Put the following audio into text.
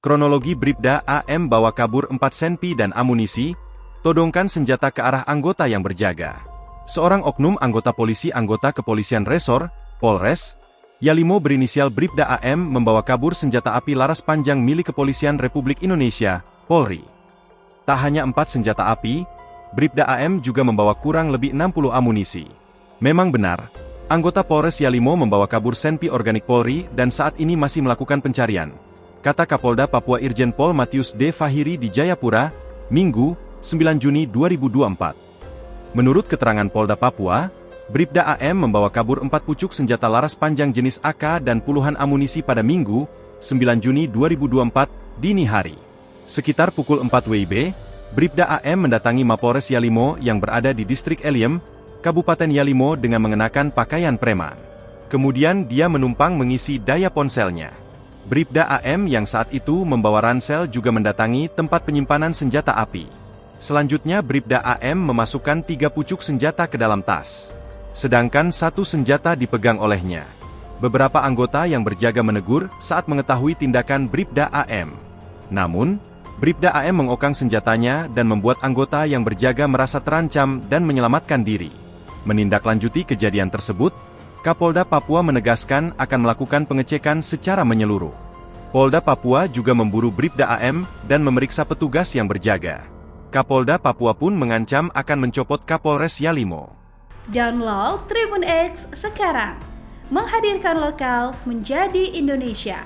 Kronologi Bribda AM bawa kabur 4 senpi dan amunisi, todongkan senjata ke arah anggota yang berjaga. Seorang oknum anggota polisi anggota Kepolisian Resor, Polres, Yalimo berinisial Bribda AM membawa kabur senjata api laras panjang milik Kepolisian Republik Indonesia, Polri. Tak hanya 4 senjata api, Bribda AM juga membawa kurang lebih 60 amunisi. Memang benar, anggota Polres Yalimo membawa kabur senpi organik Polri dan saat ini masih melakukan pencarian, kata Kapolda Papua Irjen Pol Matius D. Fahiri di Jayapura, Minggu, 9 Juni 2024. Menurut keterangan Polda Papua, Bribda AM membawa kabur 4 pucuk senjata laras panjang jenis AK dan puluhan amunisi pada Minggu, 9 Juni 2024, dini hari. Sekitar pukul 4 WIB, Bribda AM mendatangi Mapolres Yalimo yang berada di Distrik Eliem, Kabupaten Yalimo dengan mengenakan pakaian preman. Kemudian dia menumpang mengisi daya ponselnya. Bribda AM yang saat itu membawa ransel juga mendatangi tempat penyimpanan senjata api. Selanjutnya Bribda AM memasukkan 3 pucuk senjata ke dalam tas. Sedangkan 1 senjata dipegang olehnya. Beberapa anggota yang berjaga menegur saat mengetahui tindakan Bribda AM. Namun, Bribda AM mengokang senjatanya dan membuat anggota yang berjaga merasa terancam dan menyelamatkan diri. Menindaklanjuti kejadian tersebut, Kapolda Papua menegaskan akan melakukan pengecekan secara menyeluruh. Polda Papua juga memburu Bribda AM dan memeriksa petugas yang berjaga. Kapolda Papua pun mengancam akan mencopot Kapolres Yalimo. Download Tribun X sekarang, menghadirkan lokal menjadi Indonesia.